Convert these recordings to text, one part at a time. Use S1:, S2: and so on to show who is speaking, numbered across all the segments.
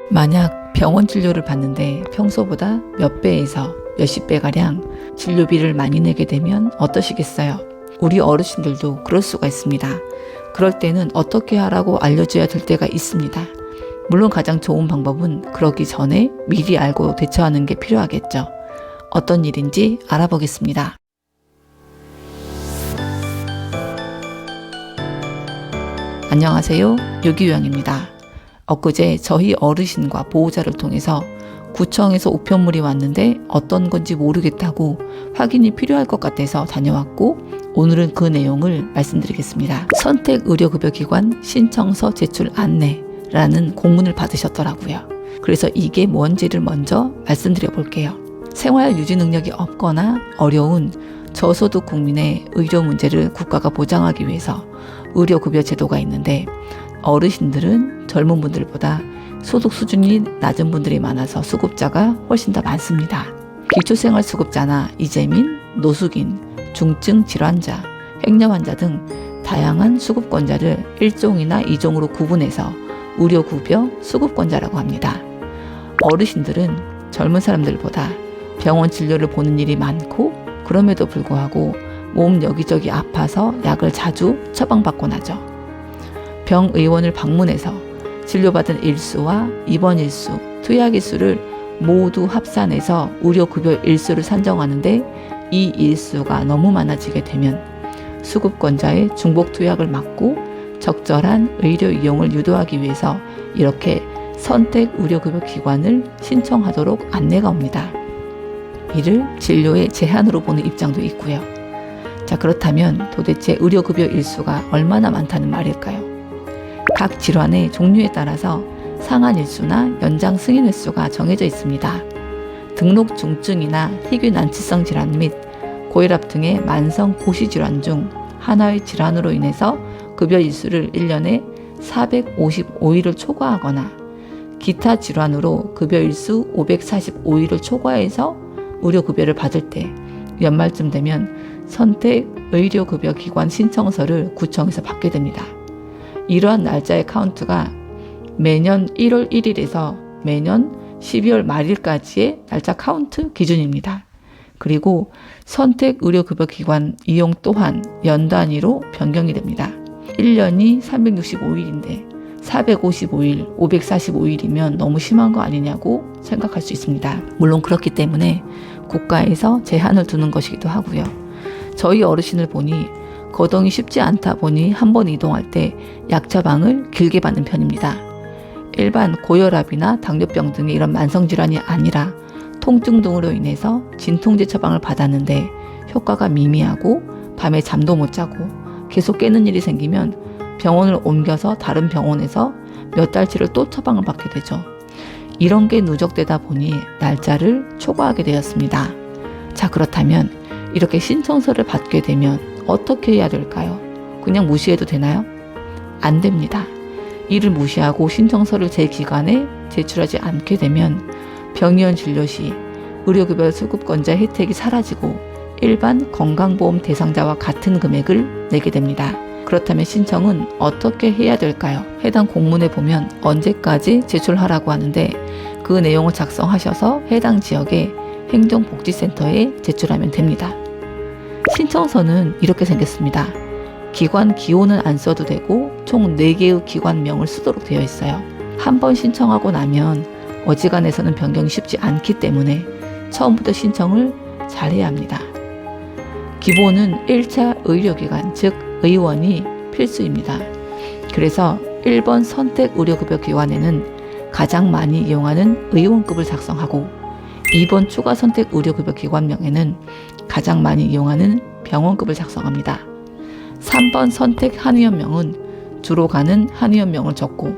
S1: 만약 병원 진료를 받는데 평소보다 몇 배에서 몇십 배가량 진료비를 많이 내게 되면 어떠시겠어요? 우리 어르신들도 그럴 수가 있습니다. 그럴 때는 어떻게 하라고 알려줘야 될 때가 있습니다. 물론 가장 좋은 방법은 그러기 전에 미리 알고 대처하는 게 필요하겠죠. 어떤 일인지 알아보겠습니다. 안녕하세요. 유기요양입니다. 엊그제 저희 어르신과 보호자를 통해서 구청에서 우편물이 왔는데 어떤 건지 모르겠다고 확인이 필요할 것 같아서 다녀왔고, 오늘은 그 내용을 말씀드리겠습니다. 선택의료급여기관 신청서 제출 안내라는 공문을 받으셨더라고요. 그래서 이게 뭔지를 먼저 말씀드려 볼게요. 생활 유지 능력이 없거나 어려운 저소득 국민의 의료 문제를 국가가 보장하기 위해서 의료급여 제도가 있는데, 어르신들은 젊은 분들보다 소득 수준이 낮은 분들이 많아서 수급자가 훨씬 더 많습니다. 기초생활수급자나 이재민, 노숙인, 중증 질환자, 행여 환자 등 다양한 수급권자를 1종이나 2종으로 구분해서 의료급여 수급권자라고 합니다. 어르신들은 젊은 사람들보다 병원 진료를 보는 일이 많고, 그럼에도 불구하고 몸 여기저기 아파서 약을 자주 처방받곤 하죠. 병의원을 방문해서 진료받은 일수와 입원 일수, 투약 일수를 모두 합산해서 의료급여 일수를 산정하는데, 이 일수가 너무 많아지게 되면 수급권자의 중복 투약을 막고 적절한 의료 이용을 유도하기 위해서 이렇게 선택의료급여기관을 신청하도록 안내가 옵니다. 이를 진료의 제한으로 보는 입장도 있고요. 자, 그렇다면 도대체 의료급여 일수가 얼마나 많다는 말일까요? 각 질환의 종류에 따라서 상한 일수나 연장 승인 횟수가 정해져 있습니다. 등록 중증이나 희귀 난치성 질환 및 고혈압 등의 만성 고시질환 중 하나의 질환으로 인해서 급여 일수를 1년에 455일을 초과하거나, 기타 질환으로 급여 일수 545일을 초과해서 의료급여를 받을 때 연말쯤 되면 선택의료급여기관 신청서를 구청에서 받게 됩니다. 이러한 날짜의 카운트가 매년 1월 1일에서 매년 12월 말일까지의 날짜 카운트 기준입니다. 그리고 선택의료급여기관 이용 또한 연 단위로 변경이 됩니다. 1년이 365일인데 455일, 545일이면 너무 심한 거 아니냐고 생각할 수 있습니다. 물론 그렇기 때문에 국가에서 제한을 두는 것이기도 하고요. 저희 어르신을 보니 거동이 쉽지 않다 보니 한 번 이동할 때 약 처방을 길게 받는 편입니다. 일반 고혈압이나 당뇨병 등의 이런 만성질환이 아니라 통증 등으로 인해서 진통제 처방을 받았는데 효과가 미미하고 밤에 잠도 못 자고 계속 깨는 일이 생기면 병원을 옮겨서 다른 병원에서 몇 달치를 또 처방을 받게 되죠. 이런 게 누적되다 보니 날짜를 초과하게 되었습니다. 자, 그렇다면 이렇게 신청서를 받게 되면 어떻게 해야 될까요? 그냥 무시해도 되나요? 안 됩니다. 이를 무시하고 신청서를 제 기관에 제출하지 않게 되면 병의원 진료 시 의료급여 수급권자 혜택이 사라지고 일반 건강보험 대상자와 같은 금액을 내게 됩니다. 그렇다면 신청은 어떻게 해야 될까요? 해당 공문에 보면 언제까지 제출하라고 하는데, 그 내용을 작성하셔서 해당 지역의 행정복지센터에 제출하면 됩니다. 신청서는 이렇게 생겼습니다. 기관 기호는 안 써도 되고 총 4개의 기관명을 쓰도록 되어 있어요. 한 번 신청하고 나면 어지간해서는 변경이 쉽지 않기 때문에 처음부터 신청을 잘 해야 합니다. 기본은 1차 의료기관, 즉 의원이 필수입니다. 그래서 1번 선택의료급여기관에는 가장 많이 이용하는 의원급을 작성하고, 2번 추가 선택의료급여기관명에는 가장 많이 이용하는 병원급을 작성합니다. 3번 선택 한의원명은 주로 가는 한의원명을 적고,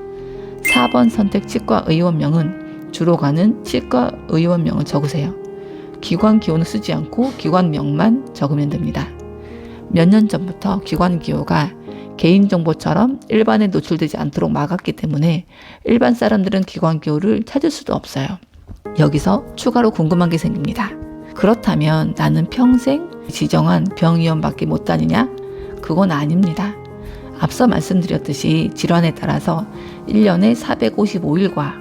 S1: 4번 선택 치과의원명은 주로 가는 치과의원명을 적으세요. 기관 기호는 쓰지 않고 기관명만 적으면 됩니다. 몇 년 전부터 기관 기호가 개인정보처럼 일반에 노출되지 않도록 막았기 때문에 일반 사람들은 기관 기호를 찾을 수도 없어요. 여기서 추가로 궁금한 게 생깁니다. 그렇다면 나는 평생 지정한 병의원밖에 못 다니냐? 그건 아닙니다. 앞서 말씀드렸듯이 질환에 따라서 1년에 455일과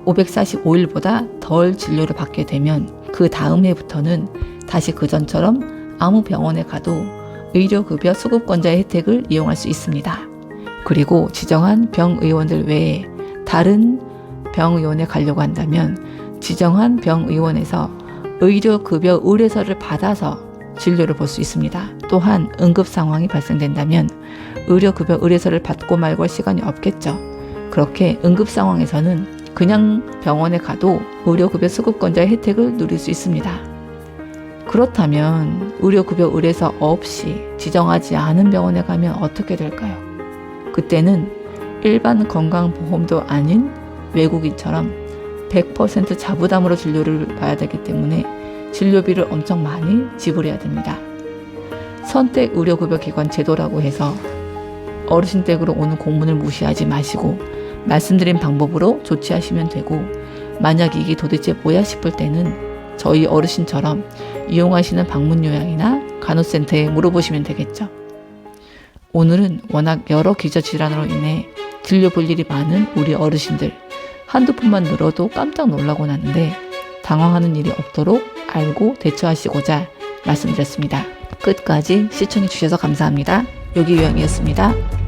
S1: 545일보다 덜 진료를 받게 되면 그 다음 해부터는 다시 그전처럼 아무 병원에 가도 의료급여 수급권자의 혜택을 이용할 수 있습니다. 그리고 지정한 병의원들 외에 다른 병의원에 가려고 한다면 지정한 병의원에서 의료급여 의뢰서를 받아서 진료를 볼 수 있습니다. 또한 응급 상황이 발생된다면 의료급여 의뢰서를 받고 말고 할 시간이 없겠죠. 그렇게 응급 상황에서는 그냥 병원에 가도 의료급여 수급권자의 혜택을 누릴 수 있습니다. 그렇다면 의료급여 의뢰서 없이 지정하지 않은 병원에 가면 어떻게 될까요? 그때는 일반 건강보험도 아닌 외국인처럼 100% 자부담으로 진료를 봐야 되기 때문에 진료비를 엄청 많이 지불해야 됩니다. 선택 의료급여 기관 제도라고 해서 어르신 댁으로 오는 공문을 무시하지 마시고 말씀드린 방법으로 조치하시면 되고, 만약 이게 도대체 뭐야 싶을 때는 저희 어르신처럼 이용하시는 방문요양이나 간호센터에 물어보시면 되겠죠. 오늘은 워낙 여러 기저질환으로 인해 진료 볼 일이 많은 우리 어르신들, 한두 푼만 늘어도 깜짝 놀라곤 하는데 당황하는 일이 없도록 알고 대처하시고자 말씀드렸습니다. 끝까지 시청해 주셔서 감사합니다. 요기요양이었습니다.